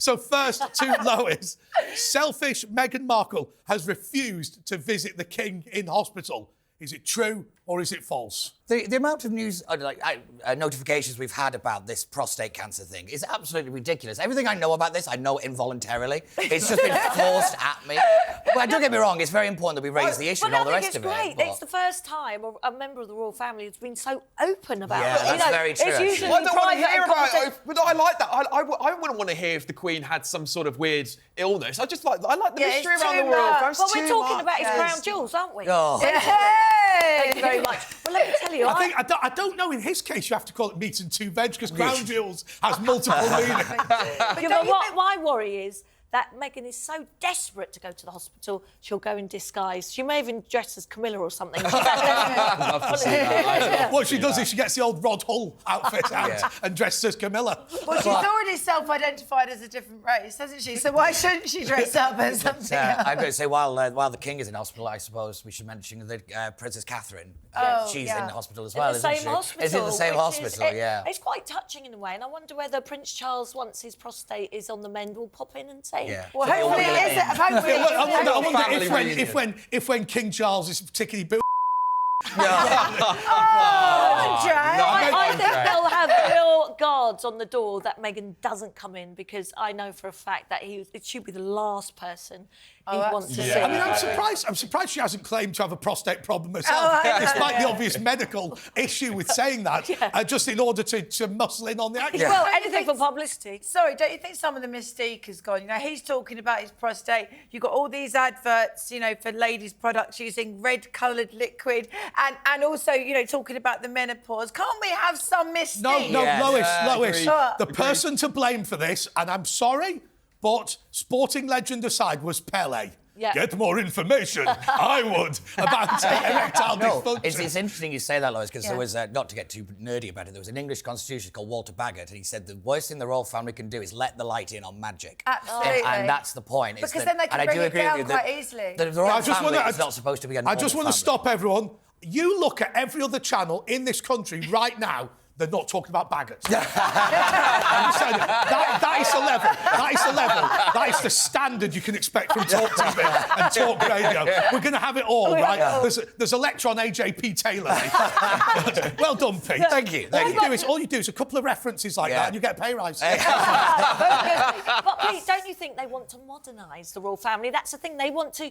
So first to Lois. Selfish Meghan Markle has refused to visit the King in hospital. Is it true or is it false? The amount of news, notifications we've had about this prostate cancer thing is absolutely ridiculous. Everything I know about this, I know involuntarily. It's just been forced at me. But don't get me wrong, it's very important that we raise the issue and all the rest of it. It's great. It's the first time a member of the royal family has been so open about it. That's very true. It's usually I don't want to private hear about and it, but I like that. I wouldn't want to hear if the Queen had some sort of weird illness. I like the mystery around the royal family. Well, we're talking about his crown jewels, aren't we? Oh. Thank you very much. Well, let me tell you, I don't know. In his case, you have to call it meat and two veg because crown jewels has multiple meanings. But what my worry is that Meghan is so desperate to go to the hospital, she'll go in disguise. She may even dress as Camilla or something. I'd love to see that. What she does is she gets the old Rod Hull outfit out and dresses as Camilla. Well, she's already self-identified as a different race, hasn't she? So why shouldn't she dress up as something else? I'm going to say, while the King is in hospital, I suppose we should mention that Princess Catherine, she's in the hospital as well, isn't she? Is it the same hospital? Yeah. It's quite touching in a way, and I wonder whether Prince Charles, once his prostate is on the mend, will pop in and say... Yeah. Well, hopefully it is. I wonder if when King Charles is particularly boo. I think they'll have real guards on the door that Meghan doesn't come in, because I know for a fact that it should be the last person he wants to see. I mean, I'm surprised she hasn't claimed to have a prostate problem herself, despite the obvious medical issue with saying that, just in order to muscle in on the action. Well, anything for publicity. Sorry, don't you think some of the mystique has gone? You know, he's talking about his prostate. You've got all these adverts, you know, for ladies' products using red-coloured liquid, and also, you know, talking about the menopause. Can't we have some mystique? No, Lois, agreed. the person to blame for this, and I'm sorry, but sporting legend aside, was Pele. Yeah. Get more information, I would, about erectile dysfunction. It's interesting you say that, Lois, because there was, not to get too nerdy about it, there was an English constitution called Walter Bagot, and he said the worst thing the royal family can do is let the light in on magic. Absolutely. And that's the point. Because then they can bring it down quite easily. The royal family is not supposed to be a normal I just want to stop everyone. You look at every other channel in this country right now, they're not talking about Baggots. That is the level. That is the level. That is the standard you can expect from Talk TV and Talk Radio. We're going to have it all, right? There's Electron AJP Taylor. Well done, Pete. Thank you. All you do is a couple of references like that and you get a pay rise. But Pete, don't you think they want to modernise the royal family? That's the thing. They want to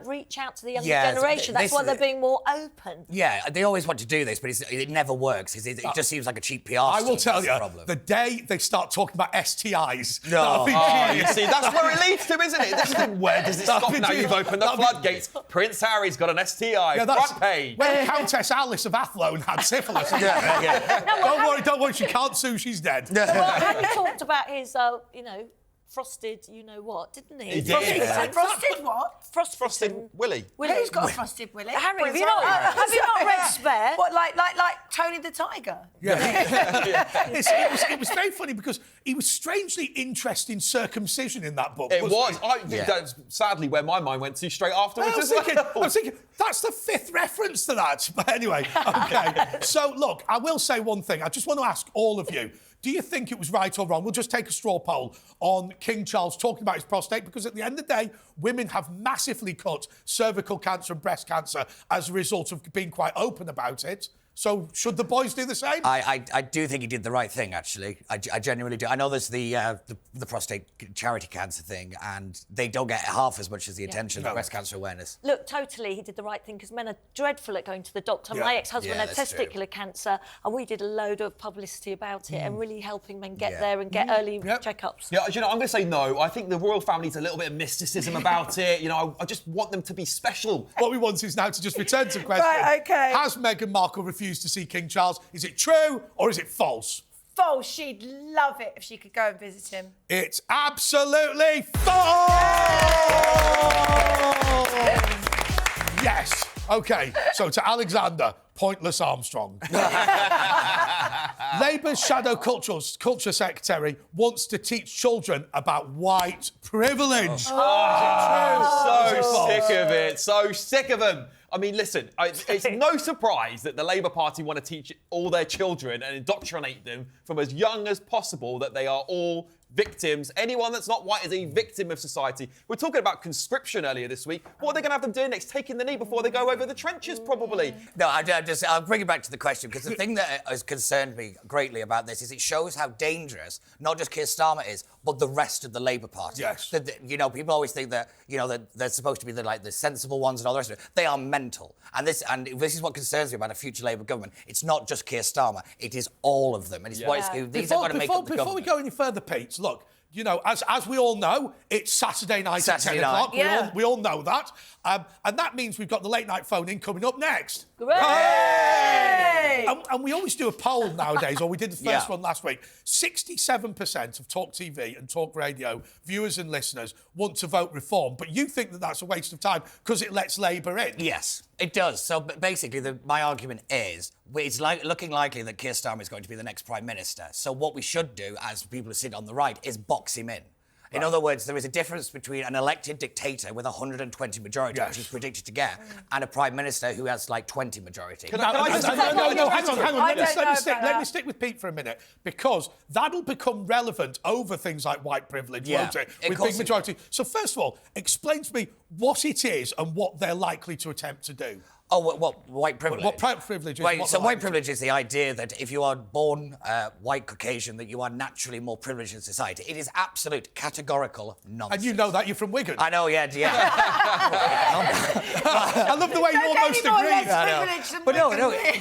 reach out to the younger generation. That's why they're being more open. Yeah, they always want to do this, but it never works. It just seems like a cheap PR I will tell you, the day they start talking about STIs... you see, that's where it leads to, isn't it? Where does it stop now? You've opened the floodgates. Prince Harry's got an STI, front page. When Countess Alice of Athlone had syphilis. Don't worry, she can't sue, she's dead. Well, Harry talked about his, frosted, you-know-what, didn't he? He did. Frosted what? Frosted Willy. Who's got a frosted Willy? Harry, have you not read Spare? What, like Tony the Tiger? It was very funny because he was strangely interested in circumcision in that book. It was. That's sadly where my mind went to straight afterwards. I was thinking, that's the fifth reference to that. But anyway, OK. So, look, I will say one thing. I just want to ask all of you, do you think it was right or wrong? We'll just take a straw poll on King Charles talking about his prostate, because at the end of the day, women have massively cut cervical cancer and breast cancer as a result of being quite open about it. So should the boys do the same? I do think he did the right thing, actually. I genuinely do. I know there's the prostate charity cancer thing, and they don't get half as much as the attention of breast cancer awareness. Look, totally, he did the right thing, because men are dreadful at going to the doctor. My ex-husband had testicular cancer, and we did a load of publicity about it and really helping men get there and get early checkups. Yeah, I'm going to say no. I think the royal family needs a little bit of mysticism about it. I just want them to be special. What we want is now to just return to the question. Right, OK. Has Meghan Markle refused to see King Charles? Is it true or is it false? False. She'd love it if she could go and visit him. It's absolutely false! Yes. OK, so to Alexander, pointless Armstrong. Labour's shadow culture secretary wants to teach children about white privilege. So sick of it. So sick of them. I mean, listen, it's no surprise that the Labour Party want to teach all their children and indoctrinate them from as young as possible that they are all victims. Anyone that's not white is a victim of society. We're talking about conscription earlier this week. What are they going to have them doing next? Taking the knee before they go over the trenches, probably. No, I'll bring it back to the question, because the thing that has concerned me greatly about this is it shows how dangerous not just Keir Starmer is, but the rest of the Labour Party. Yes. You know, people always think that, you know, that they're supposed to be the sensible ones and all the rest of it. They are mental. And this is what concerns me about a future Labour government. It's not just Keir Starmer, it is all of them. And it's these are going to make up the Before we go any further, Pete, look, you know, as we all know, it's Saturday night at 10 o'clock. Yeah. We all know that. And that means we've got the late night phone in coming up next. Hey! And we always do a poll nowadays, or we did the first one last week. 67% of Talk TV and Talk Radio viewers and listeners want to vote reform, but you think that that's a waste of time because it lets Labour in. Yes, it does. So basically, my argument is it's looking likely that Keir Starmer is going to be the next Prime Minister. So what we should do, as people who sit on the right, is box him in. In other words, there is a difference between an elected dictator with 120 majority, which he's predicted to get, and a Prime Minister who has like 20 majority. No, hang on. Let me stick with Pete for a minute, because that'll become relevant over things like white privilege, won't it? With big majority. So first of all, explain to me what it is and what they're likely to attempt to do. Oh, what white privilege? What privilege is? Right, so white privilege is the idea that if you are born white Caucasian, that you are naturally more privileged in society. It is absolute categorical nonsense. And you know that, you're from Wigan. I know, yeah. I love the way you almost agree.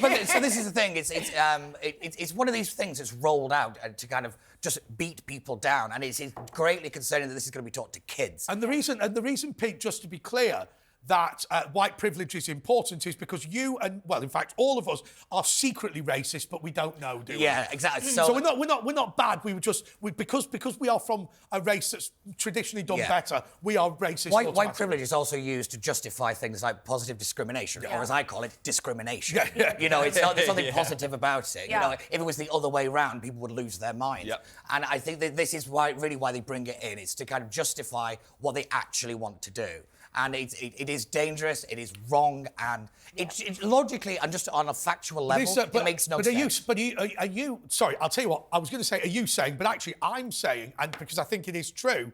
But so this is the thing. It's one of these things that's rolled out to kind of just beat people down, and it's greatly concerning that this is going to be taught to kids. And the reason, Pete, just to be clear, that white privilege is important is because you and, well, in fact, all of us are secretly racist, but we don't know, do we? Yeah, exactly. So we're not bad. Because we are from a race that's traditionally done better. We are racist. White privilege is also used to justify things like positive discrimination, or as I call it, discrimination. You know, it's not, there's nothing positive about it. You know, if it was the other way around, people would lose their minds. And I think that this is why they bring it in. It's to kind of justify what they actually want to do. And it is dangerous, it is wrong, and it logically and just on a factual level, it makes no sense. Are you... Sorry, I'll tell you what. I was going to say, are you saying, but actually I'm saying, and because I think it is true,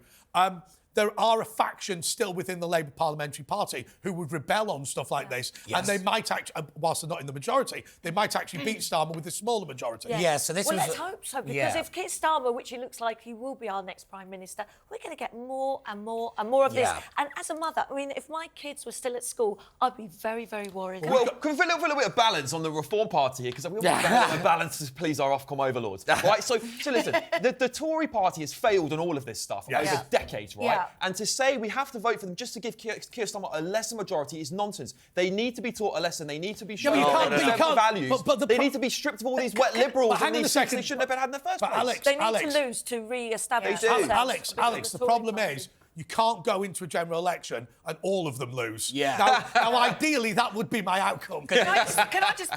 there are a faction still within the Labour Parliamentary Party who would rebel on stuff like this, and they might actually, whilst they're not in the majority, they might actually beat Starmer with a smaller majority. So this let's hope so, because if Keir Starmer, which it looks like he will be our next Prime Minister, we're going to get more and more and more of this. And as a mother, I mean, if my kids were still at school, I'd be very, very worried. Well, can we put a little bit of balance on the Reform Party here? Because we want a balance to please our Ofcom overlords. Right, so listen, the Tory Party has failed on all of this stuff over decades, right? And to say we have to vote for them just to give Keir Starmer a lesser majority is nonsense. They need to be taught a lesson. They need to be shown their values. They need to be stripped of all these wet liberals and these things they shouldn't have had in the first place. They need to lose to re-establish themselves. Alex, the problem is you can't go into a general election and all of them lose. Now, ideally, that would be my outcome. Can I just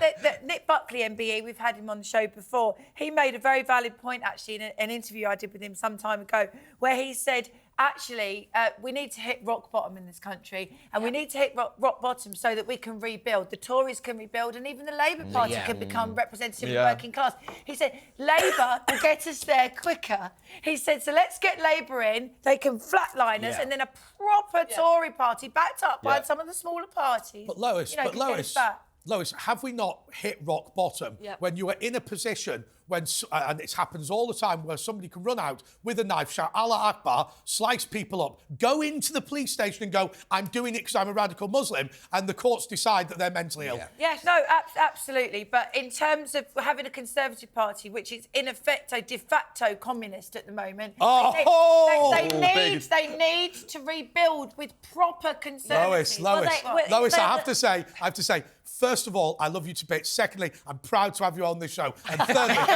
Nick Buckley, MBE, we've had him on the show before. He made a very valid point, actually, in an interview I did with him some time ago, where he said, actually, we need to hit rock bottom in this country, and we need to hit rock bottom so that we can rebuild. The Tories can rebuild, and even the Labour Party can become representative of the working class. He said, Labour will get us there quicker. He said, so let's get Labour in, they can flatline us, and then a proper Tory party backed up by some of the smaller parties. But Lois, have we not hit rock bottom when you are in a position when, and it happens all the time, where somebody can run out with a knife, shout Allah Akbar, slice people up, go into the police station and go, I'm doing it because I'm a radical Muslim, and the courts decide that they're mentally ill? Yes, no, absolutely. But in terms of having a Conservative Party, which is in effect a de facto communist at the moment, they need to rebuild with proper Conservatives. Lois, I have to say, first of all, I love you to bits. Secondly, I'm proud to have you on this show. And thirdly,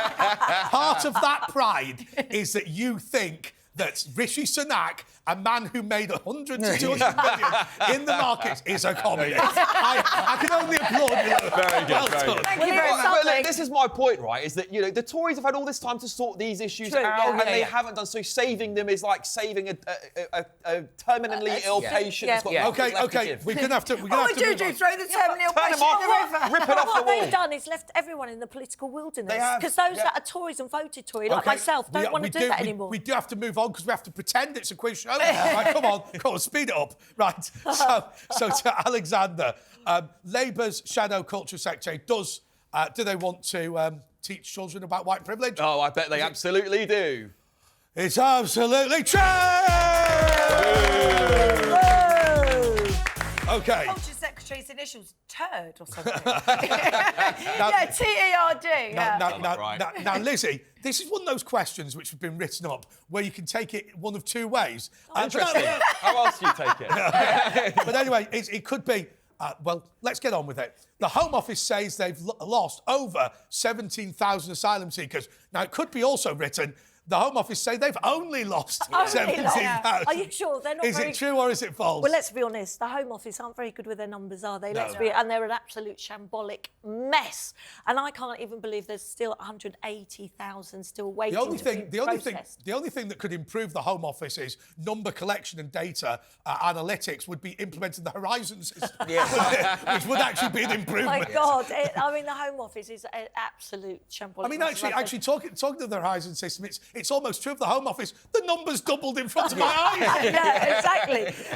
part of that pride is that you think that Rishi Sunak, a man who made 100 to 200 million in the markets, is a communist. I can only applaud you. Very good, Well very done. good. Thank you very But much. look, this is my point, right? Is that the Tories have had all this time to sort these issues True, out, yeah. and they haven't done so. Saving them is like saving a terminally ill patient. That's got nothing left to Okay. give. We're gonna have to. We're gonna Oh, have to move do on. throw the terminal Turn patient them in the river. Rip it off What the they've wall. done is left everyone in the political wilderness. They have, Because those yeah. that are Tories and voted Tory, like myself, don't want to do that anymore. We do have to move on because we have to pretend it's a quiz show. Right, come on, speed it up. Right. So to Alexander, Labour's shadow culture secretary do they want to teach children about white privilege? Oh, I bet they absolutely do. It's absolutely true! Okay. Culture Secretary's initials, turd or something. Yeah, T-E-R-D. Yeah. Now, Lizzie, this is one of those questions which have been written up where you can take it one of two ways. Interesting. How else do you take it? But anyway, it could be. Well, let's get on with it. The Home Office says they've lost over 17,000 asylum seekers. Now, it could be also written, the Home Office say they've only lost 17,000. Are you sure? They're not Is very... it true or is it false? Well, let's be honest. The Home Office aren't very good with their numbers, are they? And they're an absolute shambolic mess. And I can't even believe there's still 180,000 still waiting The only to thing, be the only thing that could improve the Home Office is number collection and data analytics would be implementing the Horizon system, which would actually be an improvement. My God, the Home Office is an absolute shambolic. I mean, actually, talking to the Horizon system, it's almost true of the Home Office. The numbers doubled in front of my eyes. Yeah,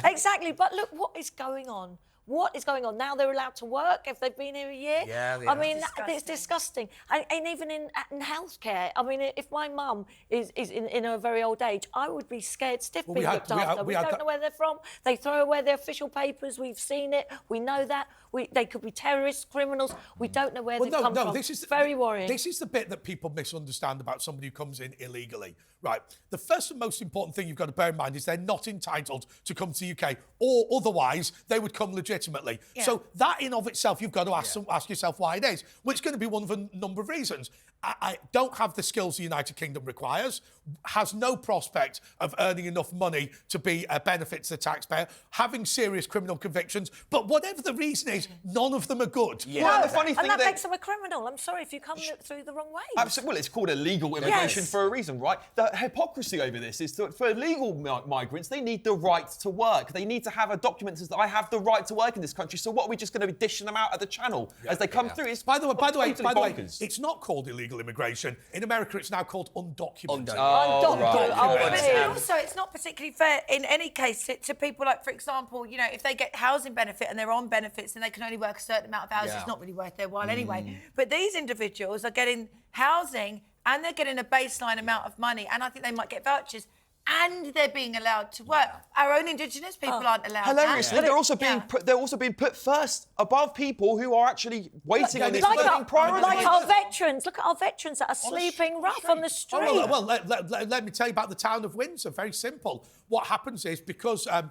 exactly. But look, what is going on? What is going on? Now they're allowed to work if they've been here a year? Yeah, I mean, it's disgusting. And even in healthcare, I mean, if my mum is in a very old age, I would be scared stiff being looked after. We don't know where they're from. They throw away their official papers. We've seen it. We know that. They could be terrorists, criminals. We don't know where they've come from. This is very worrying. This is the bit that people misunderstand about somebody who comes in illegally. Right. The first and most important thing you've got to bear in mind is they're not entitled to come to the UK, or otherwise they would come legitimately. Yeah. So that in of itself, you've got to ask yourself why it is. Which is going to be one of a number of reasons. I don't have the skills the United Kingdom requires, has no prospect of earning enough money to be a benefit to the taxpayer, having serious criminal convictions, but whatever the reason is, none of them are good. Yeah. Well, the funny thing that makes them a criminal. I'm sorry if you come through the wrong way. Absolutely. Well, it's called illegal immigration for a reason, right? The hypocrisy over this is that for illegal migrants, they need the right to work. They need to have a document that says that I have the right to work in this country. So what, are we just going to be dishing them out at the channel as they come through? It's by the way, bonkers. it's not called illegal immigration. In America, it's now called undocumented. But also, it's not particularly fair in any case to people like, for example, you know, if they get housing benefit and they're on benefits and they can only work a certain amount of hours, it's not really worth their while anyway. But these individuals are getting housing and they're getting a baseline amount of money, and I think they might get vouchers. And they're being allowed to work. Our own Indigenous people aren't allowed. Hilariously, they're also being put first above people who are actually waiting on this living priority. Like our veterans. Look at our veterans that are sleeping rough on the street. Let me tell you about the town of Windsor. Very simple. What happens is because of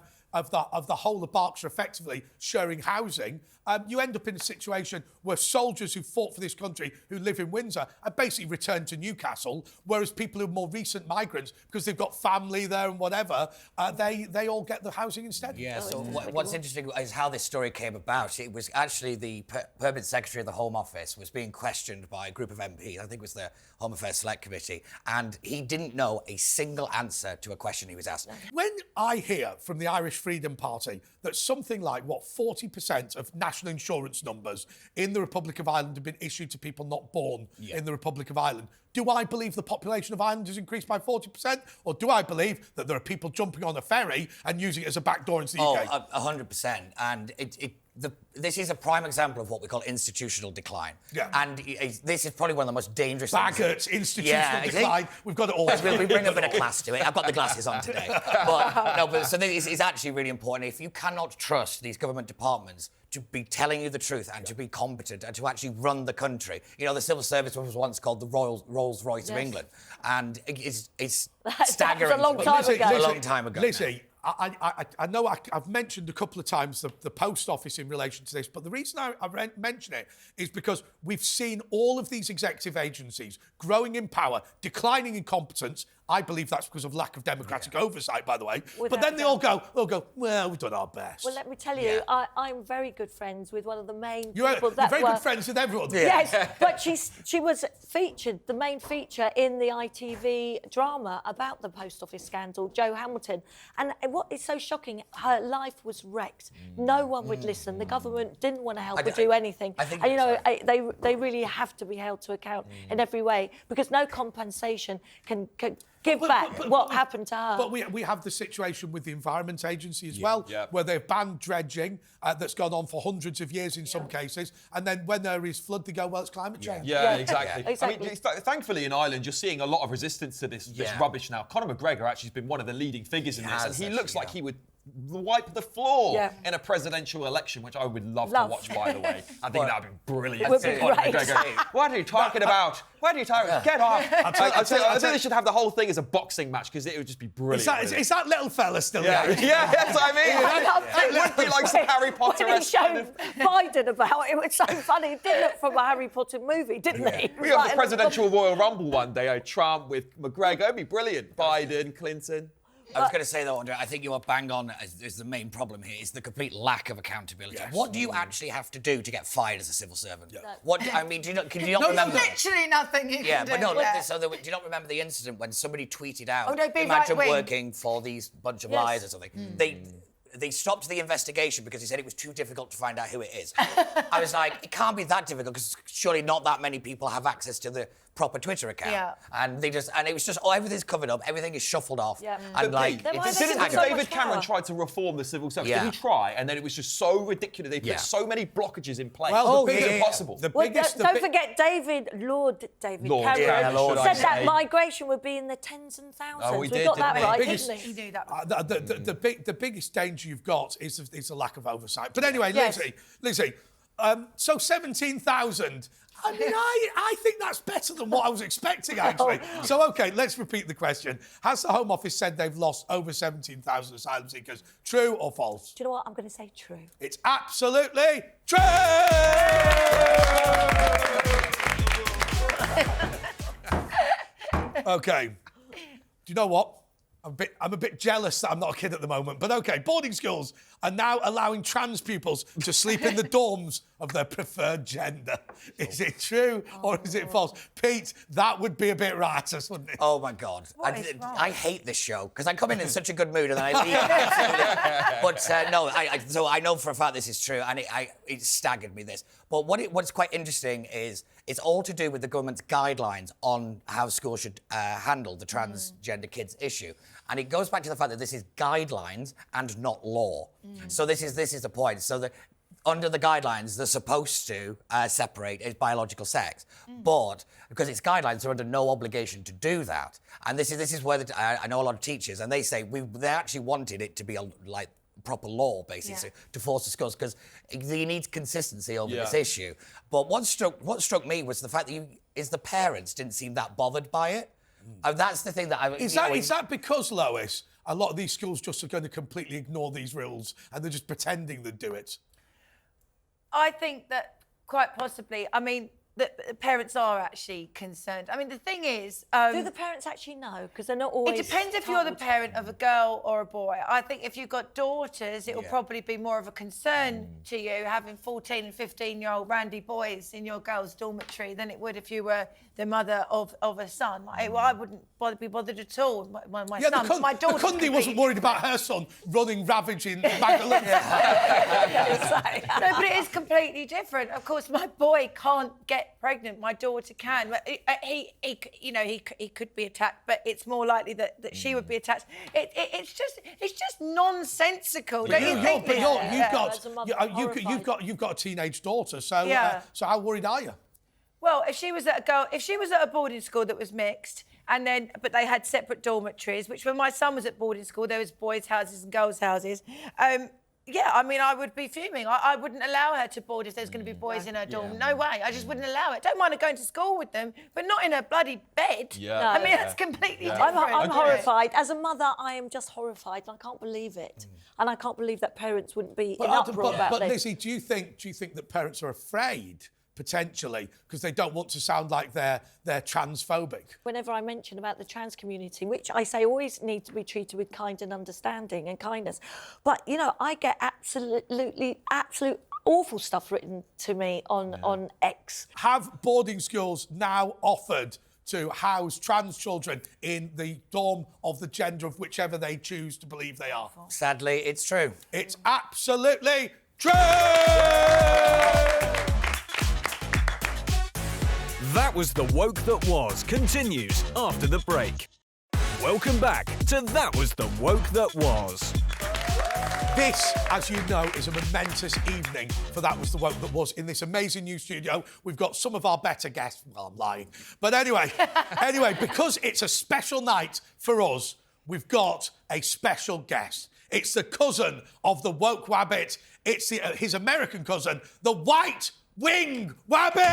the whole of Berkshire effectively sharing housing, you end up in a situation where soldiers who fought for this country who live in Windsor are basically returned to Newcastle, whereas people who are more recent migrants, because they've got family there and whatever, they all get the housing instead. Yeah, so what's interesting is how this story came about. It was actually the Permanent Secretary of the Home Office was being questioned by a group of MPs, I think it was the Home Affairs Select Committee, and he didn't know a single answer to a question he was asked. When I hear from the Irish Freedom Party that something like, 40% of national insurance numbers in the Republic of Ireland have been issued to people not born in the Republic of Ireland, do I believe the population of Ireland has increased by 40%? Or do I believe that there are people jumping on a ferry and using it as a backdoor into the UK? 100%. And this is a prime example of what we call institutional decline. Yeah. And this is probably one of the most dangerous Baggots, institutional decline. We've got it all. We bring a bit of class to it. I've got the glasses on today. So this is actually really important. If you cannot trust these government departments to be telling you the truth and to be competent and to actually run the country. You know, the civil service was once called the Rolls-Royce of England. And it's staggering. That was a long time ago. A long time ago. Lizzie, I know I've mentioned a couple of times the post office in relation to this, but the reason I mention it is because we've seen all of these executive agencies growing in power, declining in competence, I believe that's because of lack of democratic oversight, by the way. But then they'll go, well, we've done our best. Well, let me tell you, I'm very good friends with one of the main people you're that very good friends with everyone. Yes, but she was featured, the main feature in the ITV drama about the post office scandal, Jo Hamilton. And what is so shocking, her life was wrecked. No one would listen. The government didn't want to help her do anything. I think and, you know, they really have to be held to account in every way, because no compensation can give back what happened to her. But we have the situation with the Environment Agency as well, where they've banned dredging that's gone on for hundreds of years in some cases, and then when there is flood, they go, well, it's climate change. Yeah, exactly. I mean, thankfully in Ireland, you're seeing a lot of resistance to this rubbish now. Conor McGregor actually has been one of the leading figures in this, and he looks like he would wipe the floor in a presidential election, which I would love to watch, by the way. I think that would be brilliant. Would be great. What are you talking about? What are you talking about? Get off. I think they should have the whole thing as a boxing match, because it would just be brilliant. Is that little fella still there? Yeah, that's what I mean. It would be like some Harry Potter-esque kind of... Biden about it was so funny. He did look from a Harry Potter movie, didn't he? We have the presidential Royal Rumble one day, Trump with McGregor. It'd be brilliant. Biden, Clinton. I was going to say, though, Andre, I think you are bang on is the main problem here, is the complete lack of accountability. Yes. What do you actually have to do to get fired as a civil servant? Yeah. What, I mean, can you not remember... Literally nothing you can do. But no, do you not remember the incident when somebody tweeted out, imagine right-wing. working for these bunch of liars or something. They stopped the investigation because he said it was too difficult to find out who it is. I was like, it can't be that difficult, because surely not that many people have access to the proper Twitter account. Yeah. And it was just, everything's covered up, everything is shuffled off. Yeah. And David Cameron tried to reform the civil service. Did he try? And then it was just so ridiculous. They put so many blockages in place. Well, it's impossible. Don't forget Lord David Cameron said that migration would be in the tens and thousands. Oh, we got that right, didn't he? He knew that. The biggest danger you've got is the lack of oversight. But anyway, Lizzie, so 17,000. I mean, I think that's better than what I was expecting, actually. So, OK, let's repeat the question. Has the Home Office said they've lost over 17,000 asylum seekers? True or false? Do you know what? I'm going to say true. It's absolutely true! OK. Do you know what? I'm a bit jealous that I'm not a kid at the moment, but OK, boarding schools are now allowing trans pupils to sleep in the dorms of their preferred gender. Is it true or is it false? Pete, that would be a bit riotous, wouldn't it? Oh, my God. I hate this show, because I come in such a good mood and then I leave. But no, so I know for a fact this is true, and it staggered me, this. But what's quite interesting is it's all to do with the government's guidelines on how schools should handle the transgender kids issue. And it goes back to the fact that this is guidelines and not law. So this is the point. So under the guidelines, they're supposed to separate its biological sex. But because it's guidelines, they're under no obligation to do that. And this is where I know a lot of teachers, and they say they actually wanted it to be like proper law, basically, to force the schools, because you need consistency over this issue. But what struck me was the fact that the parents didn't seem that bothered by it. And that's the thing that Is that because, Lois, a lot of these schools just are going to completely ignore these rules and they're just pretending they do it? I think that quite possibly. I mean, the parents are actually concerned. I mean, the thing is... do the parents actually know? Because they're not always... It depends if you're the parent of a girl or a boy. I think if you've got daughters, it will probably be more of a concern to you having 14 and 15-year-old randy boys in your girl's dormitory than it would if you were the mother of a son. I wouldn't be bothered at all. My son, my daughter... The Cundy wasn't worried about her son running ravaging Magdalene. No, but it is completely different. Of course, my boy can't get pregnant. My daughter can. But he could be attacked, but it's more likely that she would be attacked. It's just nonsensical. Don't you think? You've got a teenage daughter, so how worried are you? Well, if she was at a boarding school that was mixed, but they had separate dormitories, which when my son was at boarding school, there was boys' houses and girls' houses. Yeah, I mean, I would be fuming. I wouldn't allow her to board if there's going to be boys in her dorm. No way. I just wouldn't allow it. Don't mind her going to school with them, but not in a bloody bed. Yeah. No, I mean, that's completely different. I'm horrified. As a mother, I am just horrified, and I can't believe it. And I can't believe that parents wouldn't be in uproar about this. But Lizzie, do you think that parents are afraid potentially, because they don't want to sound like they're transphobic. Whenever I mention about the trans community, which I say always need to be treated with kind and understanding and kindness, but, you know, I get absolute awful stuff written to me on X. Have boarding schools now offered to house trans children in the dorm of the gender of whichever they choose to believe they are? Sadly, it's true. It's absolutely true! That was The Woke That Was continues after the break. Welcome back to That Was The Woke That Was. This, as you know, is a momentous evening for That Was The Woke That Was. In this amazing new studio, we've got some of our better guests. Well, I'm lying. But anyway, because it's a special night for us, we've got a special guest. It's the cousin of the woke wabbit. It's his American cousin, the white wing wabbit!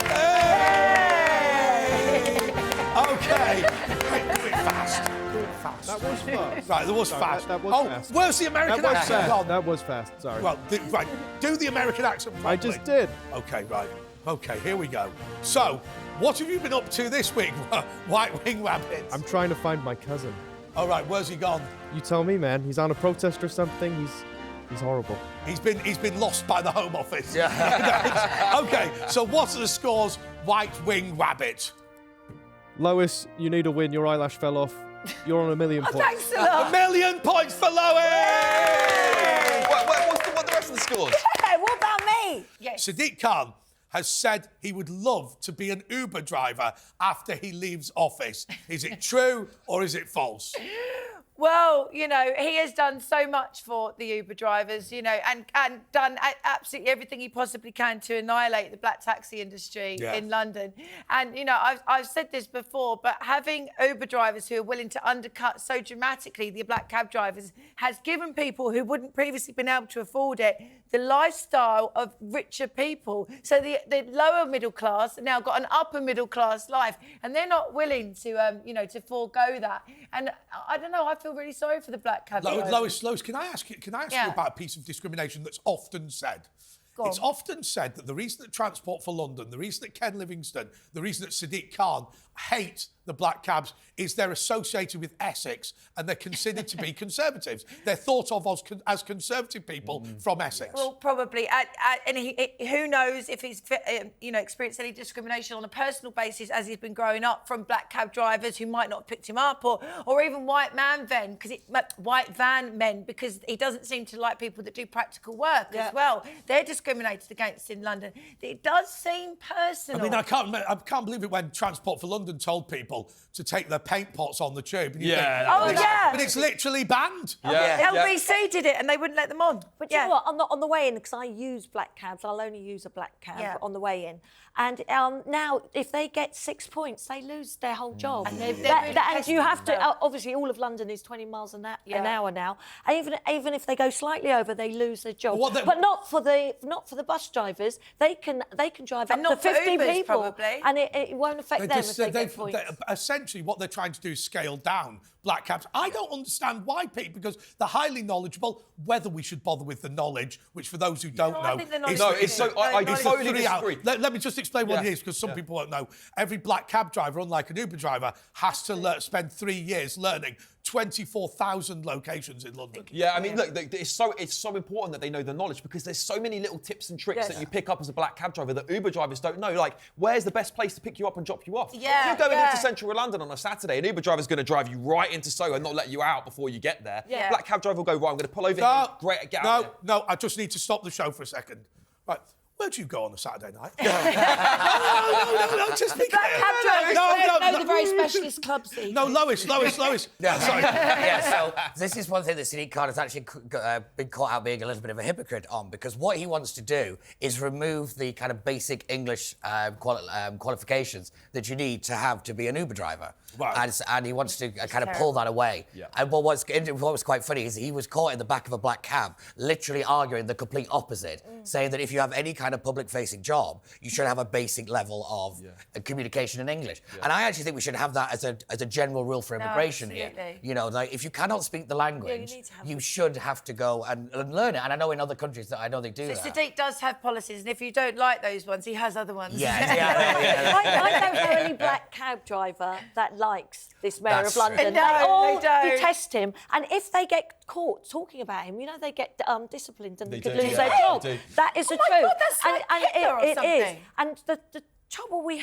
Hey! Okay. Quick, fast. That was fast. Right, that was fast. That was fast. Where's the American accent? Gone? That was fast. Sorry. Well, right, do the American accent properly. I just did. Okay, right. Okay, here we go. So, what have you been up to this week, White Wing Rabbit? I'm trying to find my cousin. All right, where's he gone? You tell me, man. He's on a protest or something. He's horrible. He's been lost by the Home Office. Yeah. Okay, so what are the scores, White Wing Rabbit? Lois, you need a win. Your eyelash fell off. You're on 1 million points. Thanks a lot. 1 million points for Lois! What the rest of the scores? Hey, what about me? Yes. Sadiq Khan has said he would love to be an Uber driver after he leaves office. Is it true or is it false? Well, you know, he has done so much for the Uber drivers, you know, and done absolutely everything he possibly can to annihilate the black taxi industry in London. And, you know, I've said this before, but having Uber drivers who are willing to undercut so dramatically the black cab drivers has given people who wouldn't previously been able to afford it the lifestyle of richer people. So the lower middle class have now got an upper middle class life, and they're not willing to, you know, to forego that. And I don't know, I feel really sorry for the black cab drivers. Lois, can I ask you about a piece of discrimination that's often said? It's often said that the reason that Transport for London, the reason that Ken Livingstone, the reason that Sadiq Khan hate the black cabs is they're associated with Essex and they're considered to be conservatives. They're thought of as conservative people from Essex. Well, probably. And who knows if he's, you know, experienced any discrimination on a personal basis as he's been growing up from black cab drivers who might not have picked him up, or even white van men, because he doesn't seem to like people that do practical work as well. They're discriminated against in London. It does seem personal. I mean, I can't believe it when Transport for London told people to take their paint pots on the tube. And but it's literally banned. LBC did it and they wouldn't let them on. But you know what, on the way in, because I use black cabs, I'll only use a black cab on the way in. And now, if they get 6 points, they lose their whole job. And you have to, obviously, all of London is 20 miles an hour now. And even if they go slightly over, they lose their job. But not for the bus drivers. They can drive up to 50 Ubers, people, probably. and it won't affect them if they get points. Essentially, what they're trying to do is scale down black cabs. I don't understand why, Pete, because they're highly knowledgeable. Whether we should bother with the knowledge, which for those who don't know, I totally disagree. Let me just explain what it is, because some people won't know. Every black cab driver, unlike an Uber driver, has to spend 3 years learning 24,000 locations in London. Yeah, I mean, look, it's so important that they know the knowledge, because there's so many little tips and tricks that you pick up as a black cab driver that Uber drivers don't know. Like, where's the best place to pick you up and drop you off? Yeah, if you're going into central London on a Saturday, an Uber driver's going to drive you right into Soho and not let you out before you get there. Yeah. Black cab driver will go, right, I'm going to pull over here. Great, get out there. No, I just need to stop the show for a second. Right. Where'd you go on a Saturday night? no, just be clear. Black cab drivers don't know the very specialist clubs. No, Lois. Yeah, sorry. So this is one thing that Sadiq Khan has actually been caught out being a little bit of a hypocrite on, because what he wants to do is remove the kind of basic English qualifications that you need to have to be an Uber driver. Right. And he wants to kind of pull that away. Yeah. And what was quite funny is he was caught in the back of a black cab, literally arguing the complete opposite, saying that if you have any kind kind of public-facing job, you should have a basic level of communication in English. And I actually think we should have that as a general rule for immigration here. You know, like if you cannot speak the language, you should have to go and learn it. And I know in other countries that I know they do that. Sadiq does have policies, and if you don't like those ones, he has other ones. I don't know any black cab driver that likes this mayor of London. No, they all they don't. detest him, and if they get caught talking about him, you know, they get disciplined and They could do, lose yeah. their job. They do. That is the my truth. God, that's like Hitler or it is. something. And the trouble we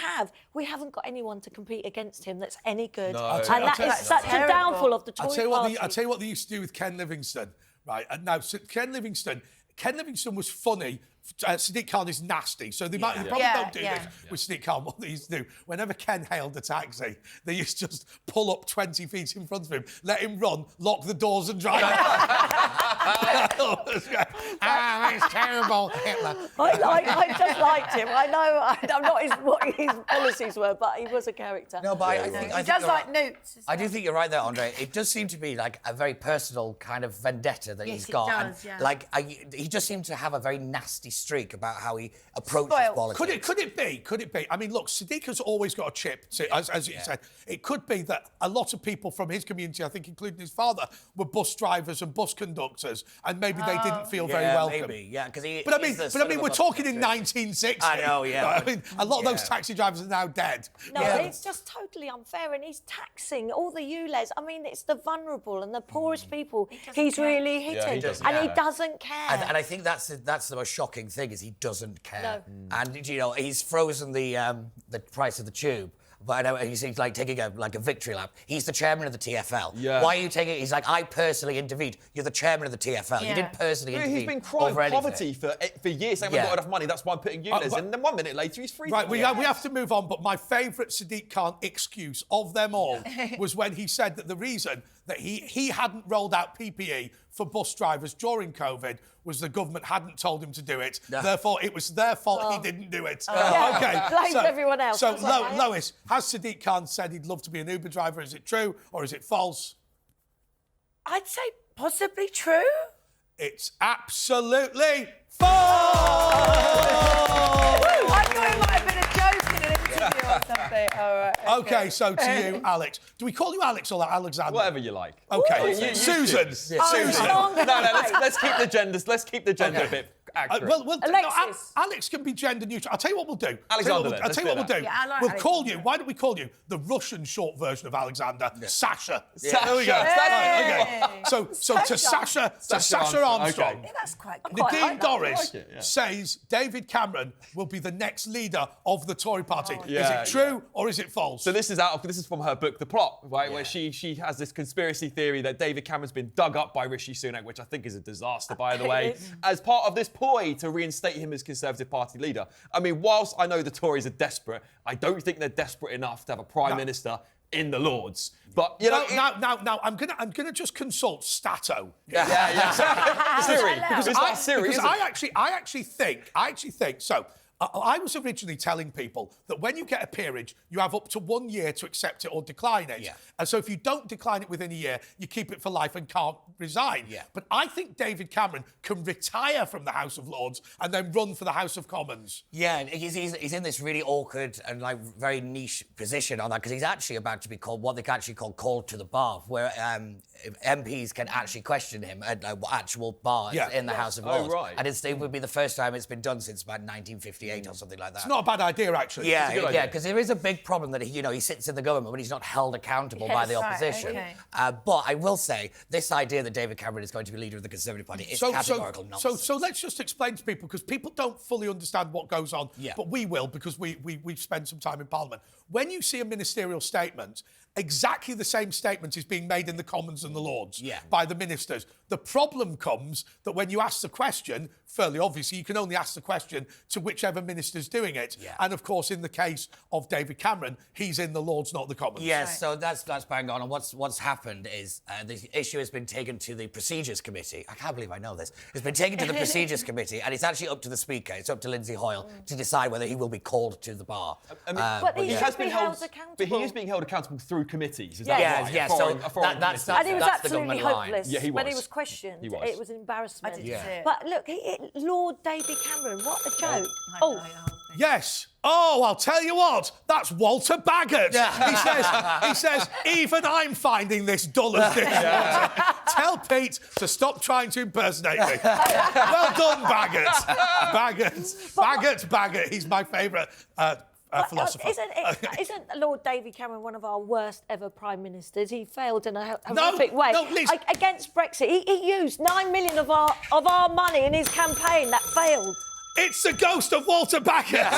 haven't got anyone to compete against him that's any good. No. And that is such a downfall of the Tory party. I'll tell you what they used to do with Ken Livingstone, right? And now, so Ken Livingstone was funny. Sadiq Khan is nasty, so they probably don't do this with Sadiq Khan. What they used to do, whenever Ken hailed a taxi, they used to just pull up 20 feet in front of him, let him run, lock the doors and drive it's terrible, Hitler. I just liked him. I know I'm not what his policies were, but he was a character. No, but I think He does like newts. I do think you're right there, Andre. It does seem to be like a very personal kind of vendetta that he's got. Does, he just seems to have a very nasty streak about how he approaches Spoiled. politics. Could it be? I mean, look, Sadiq has always got a chip, as you said. It could be that a lot of people from his community, I think including his father, were bus drivers and bus conductors, and maybe they didn't feel very welcome. Maybe, yeah, because he. But I mean, we're talking in 1960. I know, yeah. I mean, a lot of those taxi drivers are now dead. No, it's just totally unfair, and he's taxing all the ULEZ. I mean, it's the vulnerable and the poorest people he's really hitting, and he doesn't care. And I think that's the most shocking thing is he doesn't care. No. And you know, he's frozen the price of the tube. But I know he's like taking a victory lap. He's the chairman of the TfL. Yeah. Why are you taking it? He's like, I personally intervened. You're the chairman of the TfL. You didn't personally intervene. He's been crying over poverty for years. They haven't got enough money. That's why I'm putting ULEZ. And then 1 minute later, he's free. Right, we have to move on. But my favourite Sadiq Khan excuse of them all was when he said that the reason that he hadn't rolled out PPE for bus drivers during COVID was the government hadn't told him to do it. No. Therefore, it was their fault he didn't do it. Okay. Blamed everyone else. So, Lois, has Sadiq Khan said he'd love to be an Uber driver? Is it true or is it false? I'd say possibly true. It's absolutely false! I thought it might have been a joke in an interview or something. All right. Okay, so to you, Alex. Do we call you Alex or Alexander? Whatever you like. Okay. Susan. Susan. No, let's keep the genders. Let's keep the gender a bit accurate. Alex can be gender neutral. I'll tell you what we'll do. Alexander. I'll tell you what we'll do. Yeah, I like we'll Alexander. call you. Why don't we call you the Russian short version of Alexander, Sasha? Sasha. There we go. Hey. Right, okay. So to Sasha Armstrong. Yeah, that's quite good. Nadine Dorries like it, yeah. says David Cameron will be the next leader of the Tory party. Is Yeah, it true or is it false? So this is from her book, The Plot, right, where she has this conspiracy theory that David Cameron's been dug up by Rishi Sunak, which I think is a disaster, by the way, as part of this ploy to reinstate him as Conservative Party leader. I mean, whilst I know the Tories are desperate, I don't think they're desperate enough to have a Prime Minister in the Lords. But you know, now, I'm gonna just consult Stato. Siri, because it's not Siri. Because Is it? I actually think so. I was originally telling people that when you get a peerage, you have up to 1 year to accept it or decline it. Yeah. And so if you don't decline it within a year, you keep it for life and can't resign. Yeah. But I think David Cameron can retire from the House of Lords and then run for the House of Commons. Yeah, and he's in this really awkward and like very niche position on that because he's actually about to be called what they can actually call called to the bar, where MPs can actually question him at actual bars in the House of Lords. Right. And it would be the first time it's been done since about 1958 or something like that. It's not a bad idea, actually. Yeah, because there is a big problem that he sits in the government, but he's not held accountable by the opposition. Right, okay. But I will say, this idea that David Cameron is going to be leader of the Conservative Party is categorical nonsense. So let's just explain to people, because people don't fully understand what goes on, Yeah. but we will, because we've spent some time in Parliament. When you see a ministerial statement, exactly the same statement is being made in the Commons and the Lords by the ministers. The problem comes that when you ask the question, fairly obviously, you can only ask the question to whichever minister's doing it. Yeah. And of course, in the case of David Cameron, he's in the Lords, not the Commons. Yes, so that's bang on. And what's happened is the issue has been taken to the Procedures Committee. I can't believe I know this. It's been taken to the Procedures Committee, and it's actually up to the Speaker. It's up to Lindsay Hoyle to decide whether he will be called to the bar. but he has been held accountable. But he is being held accountable through committees. Is Yeah. that right? Yeah, A foreign that's committee. And he was That's the absolutely government line. hopeless. Yeah, he When he was. was questioned, He was. it was an embarrassment. I didn't see it. But look, Lord David Cameron, what a joke. I know, Yes. Oh, I'll tell you what. That's Walter Baggott. He says, even I'm finding this dull as this. Tell Pete to stop trying to impersonate me. Well done, Baggott. He's my favourite philosopher. Isn't Lord David Cameron one of our worst ever prime ministers? He failed in a horrific way. No, Liz. Against Brexit, he used 9 million of our money in his campaign. That failed. It's the ghost of Walter Baggott.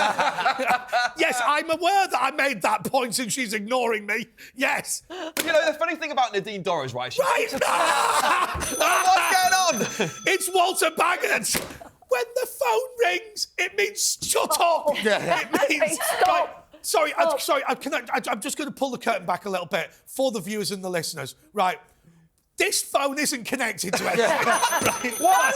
Yes, I'm aware that I made that point and she's ignoring me. Yes. But you know, the funny thing about Nadine Dorries, right? Right. What's going on? It's Walter Baggott. When the phone rings, it means shut up. It means stop. Right. Sorry. I'm just going to pull the curtain back a little bit for the viewers and the listeners. Right. This phone isn't connected to anything. Right? What?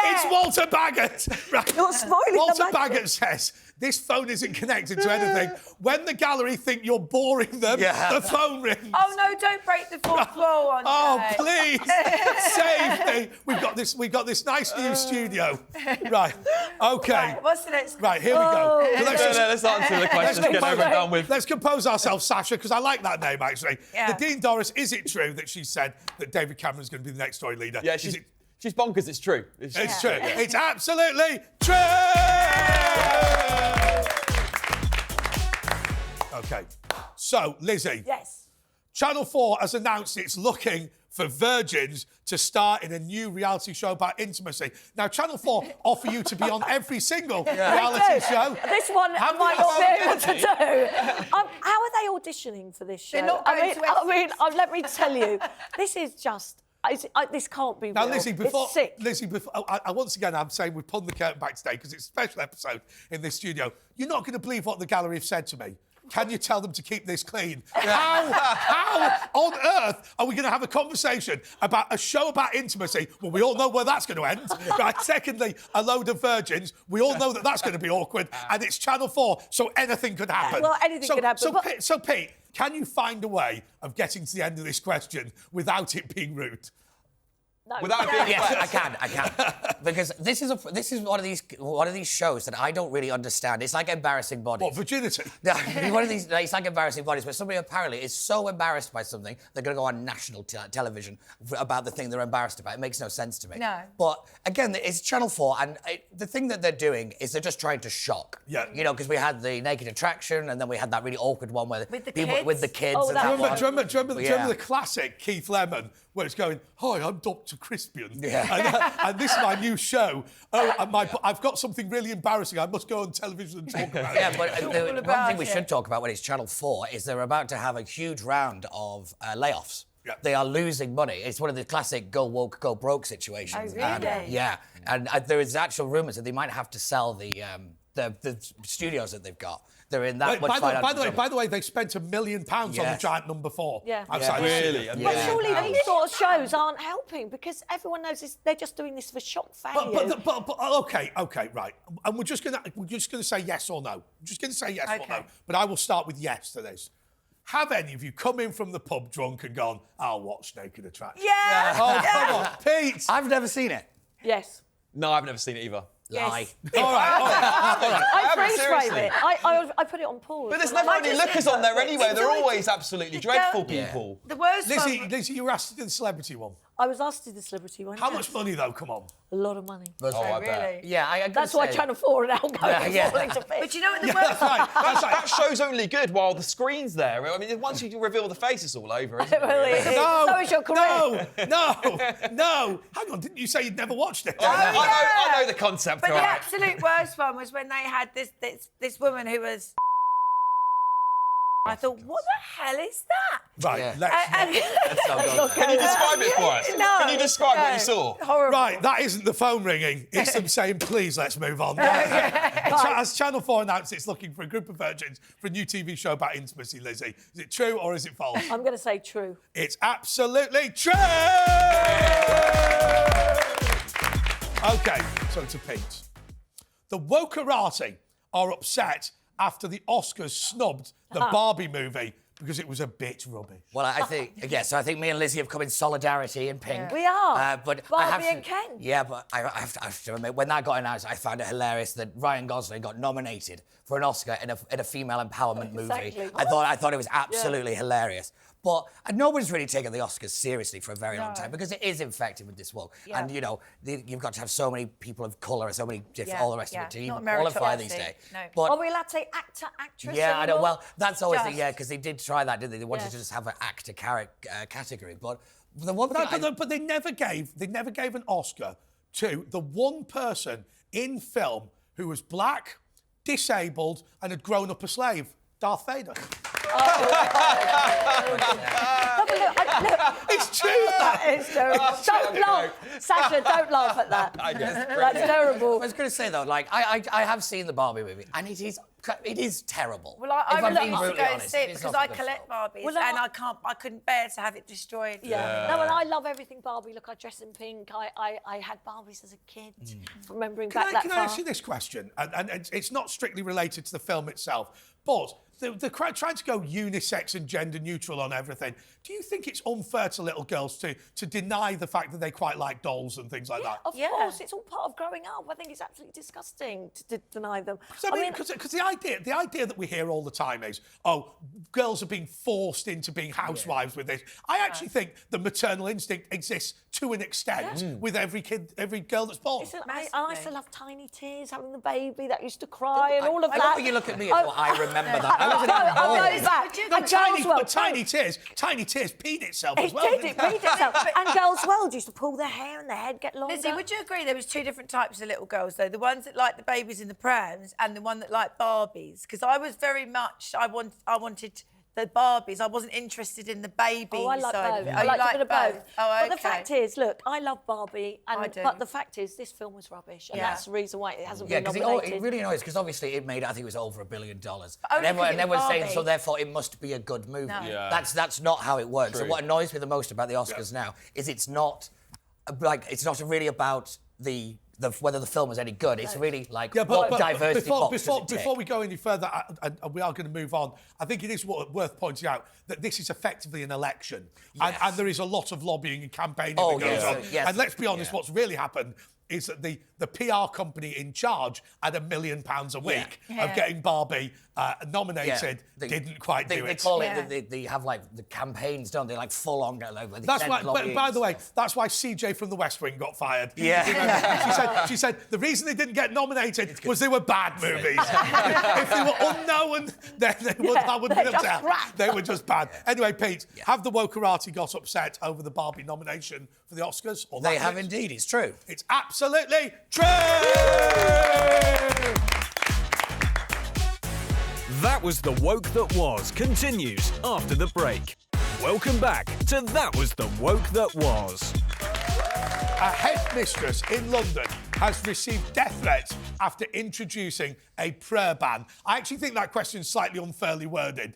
It's Walter Baggott. Right? You're spoiling Walter the magic. Baggott says this phone isn't connected to anything. When the gallery think you're boring them, the phone rings. Oh no! Don't break the fourth wall, Andre. Oh please, save me! We've got this nice new studio. Right. Okay. Right, what's the next? Right, here we go. So Let's answer the question. Get over and done with. Let's compose ourselves, Sasha, because I like that name actually. Yeah. Nadine Dorries, is it true that she said that David Cameron's going to be the next story leader? Yeah, she's bonkers. It's true. It's true. It's absolutely true. Okay. So, Lizzie. Yes. Channel 4 has announced it's looking for virgins to star in a new reality show about intimacy. Now, Channel 4 offer you to be on every single reality show. This one I might not be able to do. How are they auditioning for this show? They're not going to I mean, let me tell you, this is just... this can't be Now, real. Lizzie, It's sick. once again, I'm saying we're pulling the curtain back today because it's a special episode in this studio. You're not going to believe what the gallery have said to me. Can you tell them to keep this clean? How on earth are we going to have a conversation about a show about intimacy? Well, we all know where that's going to end. Right. Secondly, a load of virgins. We all know that that's going to be awkward. And it's Channel 4, so anything could happen. Well, anything could happen. So, Pete, can you find a way of getting to the end of this question without it being rude? No. Without being Yes, I can. Because this is one of these shows that I don't really understand. It's like embarrassing bodies. What, virginity? One of these, it's like embarrassing bodies, but somebody apparently is so embarrassed by something, they're going to go on national television about the thing they're embarrassed about. It makes no sense to me. No. But again, it's Channel 4, and the thing that they're doing is they're just trying to shock. Yeah. You know, because we had the naked attraction, and then we had that really awkward one where With the people kids? with the kids. Oh, and that that one. one. Do you remember Yeah. the classic Keith Lemon, where it's going, "Hi, I'm Dr. Crispian, Yeah. and this is my new show. Oh, and I've got something really embarrassing. I must go on television and talk about it." Yeah, but the one about thing we it. should talk about when it's Channel 4 is they're about to have a huge round of layoffs. Yeah. They are losing money. It's one of the classic go woke, go broke situations. Oh, really? And there is actual rumours that they might have to sell the studios that they've got. They're in that much financial trouble. By the way, they spent £1 million on the Yes. giant number 4. Yeah. Outside the Really? studio. But Yeah. surely these sort of shows aren't helping because everyone knows they're just doing this for shock value. But okay, right. And we're just gonna say yes or no. I'm just gonna say yes or Okay. no. But I will start with yes to this. Have any of you come in from the pub drunk and gone, "I'll watch Naked Attraction"? Yeah. Oh, come on, Pete. I've never seen it. Yes. No, I've never seen it either. Lie. All right. I freeze seriously. frame it. I put it on pause. But there's And never I any just- lookers on there anyway. They're Enjoy- always absolutely dreadful people. The worst one. Lizzie, you were asked to do the celebrity one. I was asked to do the celebrity one. How yes. much money, though? Come on. A lot of money. Oh, I bet. Really? Yeah, I gotta That's why say- Channel 4 are now going Yeah. falling to bits. But you know what the worst one? That show's only good while the screen's there. I mean, once you reveal the face, it's all over, isn't it? Well, it is. No, So is your career. no. Hang on, didn't you say you'd never watched it? I know the concept, But all the right. absolute worst one was when they had this woman who was. I thought, what the hell is that? Right, Yeah. let's Can you describe it for us? No, Can you describe what no. you saw? Horrible. Right, that isn't the phone ringing. It's them saying, "Please, let's move on." As Channel 4 announced it's looking for a group of virgins for a new TV show about intimacy, Lizzie. Is it true or is it false? I'm going to say true. It's absolutely true! OK, so to Pete. The wokerati are upset after the Oscars snubbed the Barbie movie because it was a bit rubbish. Well, I think, so I think me and Lizzie have come in solidarity in pink. We are. But Barbie and Ken. Yeah, but I have to admit, when that got announced, I found it hilarious that Ryan Gosling got nominated for an Oscar in a female empowerment movie. Exactly. I thought it was absolutely hilarious. But nobody's really taken the Oscars seriously for a very long time because it is infected with this woke. Yeah. And, you know, you've got to have so many people of colour and so many different, all the rest of it to even Not qualify these meritocracy, days. no. But, Are we allowed to say actor, actress? yeah, I know. anymore? Well, that's always Just. because they did try that, didn't they? They wanted to just have an actor category. But the one thing But they never gave an Oscar to the one person in film who was black, disabled, and had grown up a slave. Darth Vader. It's true. That is terrible. Don't laugh. Sasha, don't laugh at that. That's terrible. I was going to say, though, like, I have seen the Barbie movie, and it is terrible. Well, I If I'm being refuse to brutally go and honest, see it it is because not I a good collect film. Barbies Well, and I couldn't bear to have it destroyed. Yeah. No, and I love everything Barbie. Look, I dress in pink. I had Barbies as a kid. Remembering back that Can far. I ask you this question? And it's not strictly related to the film itself, but they're trying to go unisex and gender neutral on everything. Do you think it's unfair to little girls to deny the fact that they quite like dolls and things like that? Of course, it's all part of growing up. I think it's absolutely disgusting to deny them. I mean, because the idea that we hear all the time is, oh, girls are being forced into being housewives with this. I actually think the maternal instinct exists to an extent with every girl that's born. Listen, I used to love Tiny Tears, having the baby that used to cry and all of I that. know you look at me as well, I remember that. I wasn't even born. Tiny Tears peed itself It as well. did, it peed itself. And Girls' World used to pull their hair and their head get longer. Lizzie, would you agree there was two different types of little girls, though? The ones that liked the babies in the prams and the one that liked Barbies? Because I was very much, I wanted the Barbies. I wasn't interested in the babies. Oh, I like side. both. Oh, I you like a bit of both. Oh, okay. But the fact is, look, I love Barbie, I do. but the fact is, this film was rubbish, and that's the reason why it hasn't been because nominated. it really annoys because obviously it made, I think it was over $1 billion. only And everyone's 'cause it was saying, Barbie. so therefore it must be a good movie. No. Yeah. That's not how it works. True. And what annoys me the most about the Oscars now is it's not really about whether the film is any good. It's really like what diversity box does it tick? before we go any further, and we are going to move on, I think it is worth pointing out that this is effectively an election. Yes. And there is a lot of lobbying and campaigning that goes on. Yes. And let's be honest, what's really happened is that the PR company in charge had £1 million a week of getting Barbie nominated, didn't quite do it. They call it, they have like the campaigns, don't they? Like full on. That's why, by the way, that's why CJ from The West Wing got fired. Yeah. She said the reason they didn't get nominated was they were bad movies. If they were unknown, then I wouldn't be upset. They were just bad. Anyway, Pete, have the wokerati got upset over the Barbie nomination for the Oscars? Or They have indeed, it's true. It's absolutely true! That Was the Woke That Was continues after the break. Welcome back to That Was the Woke That Was. A headmistress in London has received death threats after introducing a prayer ban. I actually think that question's slightly unfairly worded.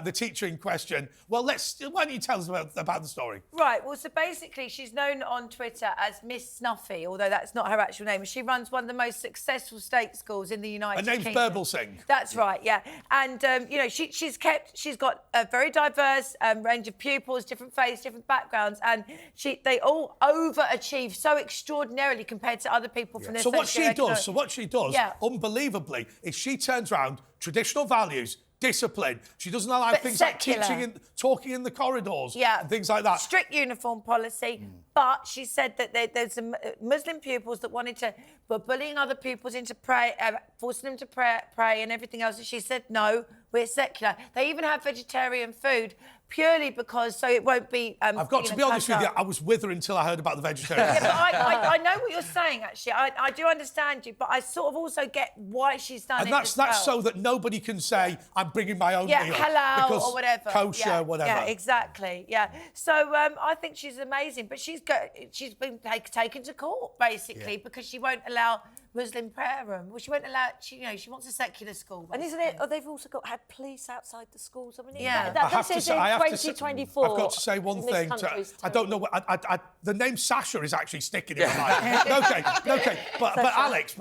The teacher in question, well, why don't you tell us about the story? Right, well, so basically she's known on Twitter as Miss Snuffy, although that's not her actual name. She runs one of the most successful state schools in the United Kingdom. Her name's Burblesing. That's right, yeah. And, she's got a very diverse range of pupils, different faiths, different backgrounds, and they all overachieve so extraordinarily compared to other people from their So what she does, Yeah. unbelievably, is she turns around traditional values, discipline. She doesn't allow But things secular. like teaching and talking in the corridors and things like that. Strict uniform policy. But she said that there's some Muslim pupils that were bullying other pupils into pray, forcing them to pray and everything else. And she said, no, we're secular. They even have vegetarian food purely because so it won't be. I've got to be honest with you, I was with her until I heard about the vegetarian. Yeah, but I know what you're saying, actually. I do understand you, but I sort of also get why she's done And it. that's so that nobody can say, I'm bringing my own meal. Halal because or whatever. Kosher, whatever. Yeah, exactly. Yeah. So I think she's amazing, but she's been taken to court, basically, because she won't allow Muslim prayer room. Well, she won't allow. She wants a secular school. And isn't it? Oh, they've also had police outside the schools. I mean, Yeah. this is in 2024. I've got to say one thing. I don't know. The name Sasha is actually sticking in my mind. Okay. But Alex,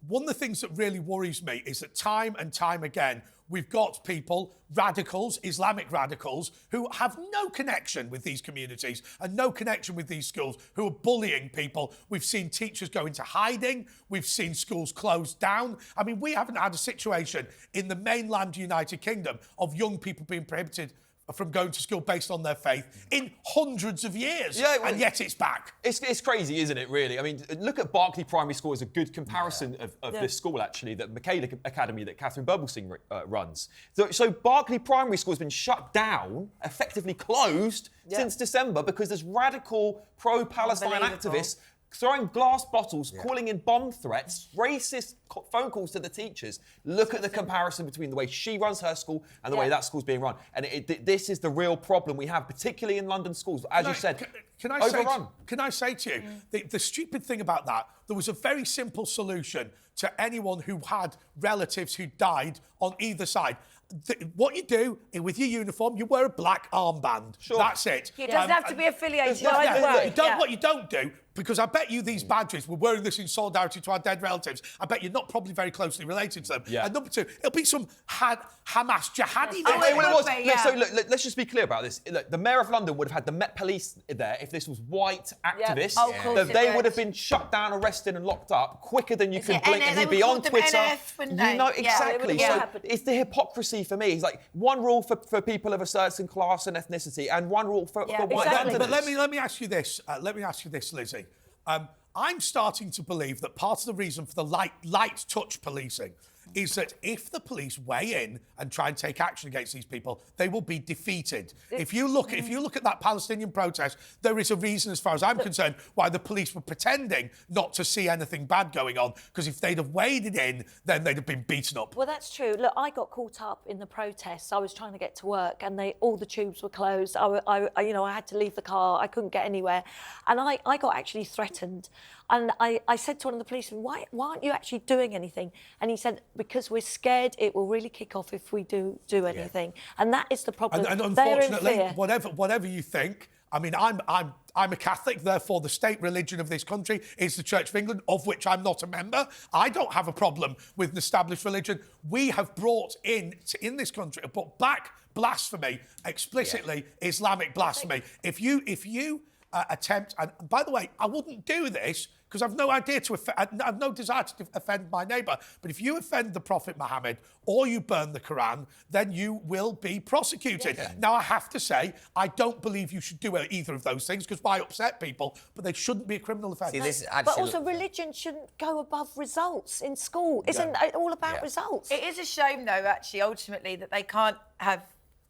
one of the things that really worries me is that time and time again we've got people, radicals, Islamic radicals, who have no connection with these communities and no connection with these schools, who are bullying people. We've seen teachers go into hiding. We've seen schools closed down. I mean, we haven't had a situation in the mainland United Kingdom of young people being prohibited from going to school based on their faith in hundreds of years, and yet it's back. It's crazy, isn't it, really? I mean, look at Berkeley Primary School as a good comparison of this school, actually, that Michaela Academy that Catherine Burbelsing runs. So Berkeley Primary School has been shut down, effectively closed, since December because there's radical pro-Palestine activists throwing glass bottles, calling in bomb threats, racist phone calls to the teachers. Look at the comparison between the way she runs her school and the way that school's being run. And this is the real problem we have, particularly in London schools. As you said, overrun. Can I say to you, the stupid thing about that, there was a very simple solution to anyone who had relatives who died on either side. What you do with your uniform, you wear a black armband. Sure. That's it. It doesn't have to be affiliated. What you don't do, because I bet you these badges, we're wearing this in solidarity to our dead relatives, I bet you're not probably very closely related to them. And number two, it'll be some Hamas jihadi. So look, let's just be clear about this. Look, the Mayor of London would have had the Met Police there if this was white activists. They would have been shut down, arrested and locked up quicker than you could blink. He'd be on Twitter. Exactly. So it's the hypocrisy for me. It's like one rule for people of a certain class and ethnicity and one rule for white activists. But let me ask you this. Lizzie. I'm starting to believe that part of the reason for the light touch policing is that if the police weigh in and try and take action against these people, they will be defeated. If you look at that Palestinian protest, there is a reason, as far as I'm concerned, why the police were pretending not to see anything bad going on. Because if they'd have waded in, then they'd have been beaten up. Well, that's true. Look, I got caught up in the protests. I was trying to get to work, and all the tubes were closed. I had to leave the car. I couldn't get anywhere, and I got actually threatened. And I said to one of the policemen, why aren't you actually doing anything? And he said, because we're scared it will really kick off if we do anything. And that is the problem. And unfortunately, whatever you think, I mean, I'm a Catholic, therefore the state religion of this country is the Church of England, of which I'm not a member. I don't have a problem with an established religion. We have brought in this country, put back blasphemy, explicitly Islamic blasphemy. If you attempt, and by the way, I wouldn't do this because I've no idea I've no desire to offend my neighbour. But if you offend the Prophet Muhammad or you burn the Quran, then you will be prosecuted. Now, I have to say, I don't believe you should do either of those things because why upset people? But they shouldn't be a criminal offence. But also, religion shouldn't go above results in school. Isn't it all about results? It is a shame, though, actually, ultimately, that they can't have.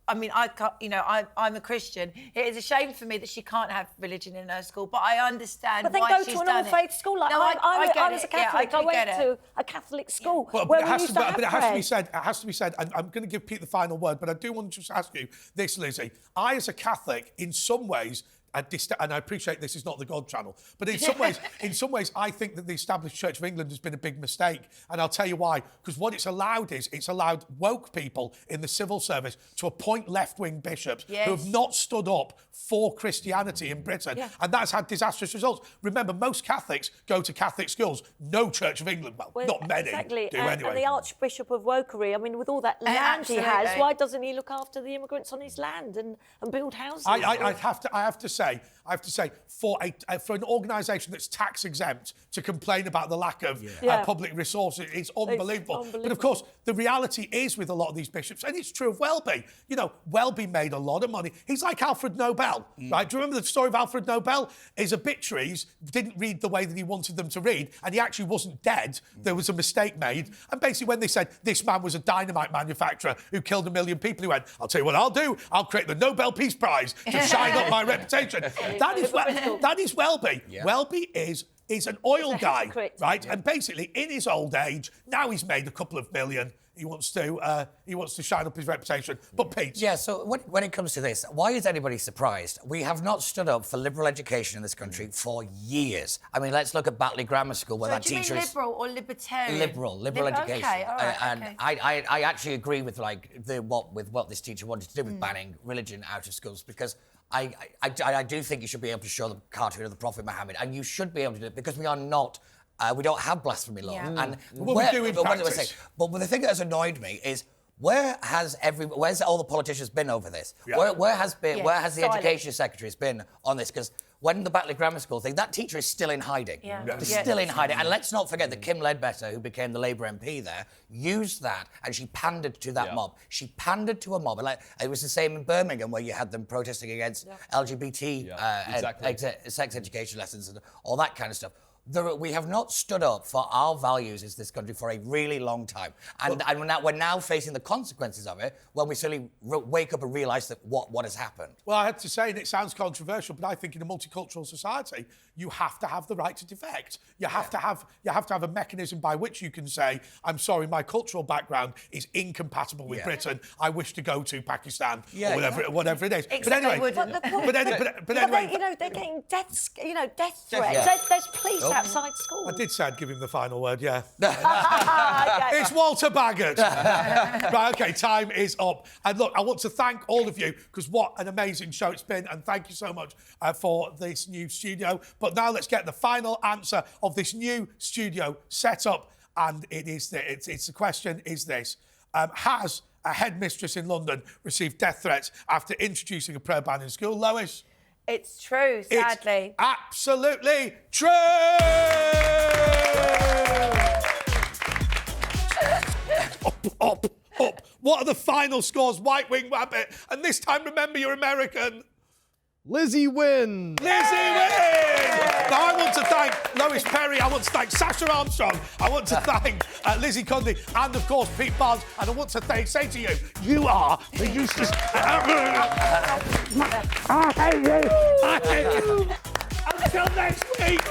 I mean, I'm a Christian. It is a shame for me that she can't have religion in her school, but I understand why she's done it. But then go to an all-faith school. Like, I was a Catholic. I went to a Catholic school where we used to have But it has to be said, and I'm going to give Pete the final word, but I do want to just ask you this, Lizzie. I, as a Catholic, in some ways, and I appreciate this is not the God channel, but in some ways, I think that the established Church of England has been a big mistake, and I'll tell you why. Because what it's allowed woke people in the civil service to appoint left-wing bishops who have not stood up for Christianity in Britain, and that's had disastrous results. Remember, most Catholics go to Catholic schools. No Church of England, well not many, do anyway. And the Archbishop of Wokery, I mean, with all that land he has, why doesn't he look after the immigrants on his land and build houses? I have to say, for an organisation that's tax exempt to complain about the lack of public resources, it's unbelievable. But of course, the reality is with a lot of these bishops, and it's true of Welby. You know, Welby made a lot of money. He's like Alfred Nobel, right? Do you remember the story of Alfred Nobel? His obituaries didn't read the way that he wanted them to read, and he actually wasn't dead. There was a mistake made. And basically, when they said this man was a dynamite manufacturer who killed 1 million people, he went, I'll tell you what I'll do. I'll create the Nobel Peace Prize to shine up my reputation. That is Welby. Welby is an oil guy, right? And basically, in his old age, now he's made a couple of million. He wants to shine up his reputation. But Pete. Yeah, so when it comes to this, why is anybody surprised? We have not stood up for liberal education in this country for years. I mean, let's look at Batley Grammar School where that teacher is... do you mean liberal or libertarian? Liberal education. Okay, all right, and I actually agree with what this teacher wanted to do with banning religion out of schools, because I do think you should be able to show the cartoon of the Prophet Muhammad, and you should be able to do it because we are not... we don't have blasphemy law. And we do in practice. But the thing that has annoyed me is where's all the politicians been over this? Yeah. Where has the education secretaries been on this? Because when the Batley Grammar School thing, that teacher is still in hiding. Yeah. They're still in hiding. And let's not forget that Kim Ledbetter, who became the Labour MP there, used that and she pandered to that mob. She pandered to a mob. Like, it was the same in Birmingham where you had them protesting against LGBT sex education lessons and all that kind of stuff. We have not stood up for our values as this country for a really long time. And we're now facing the consequences of it when we suddenly wake up and realise that what has happened. Well, I have to say, and it sounds controversial, but I think in a multicultural society, you have to have the right to defect. You have to have a mechanism by which you can say, I'm sorry, my cultural background is incompatible with Britain. I wish to go to Pakistan or whatever it is. Exactly. But anyway, but anyway, they're getting death threats. There's police outside school. I did say I'd give him the final word, yeah. It's Walter Baggott. Right, OK, time is up. And look, I want to thank all of you, because what an amazing show it's been, and thank you so much for this new studio. But now let's get the final answer of this new studio setup, and it's the question is this. Has a headmistress in London received death threats after introducing a prayer ban in school? Lois? It's true, sadly. It's absolutely true! Up. What are the final scores? White Wing Rabbit. And this time, remember, you're American. Lizzie wins! Lizzie wins! Now, I want to thank Lois Perry. I want to thank Sasha Armstrong. I want to thank Lizzie Cundy and, of course, Pete Barnes. And I want to say to you, you are the useless... I hate you! Until next week!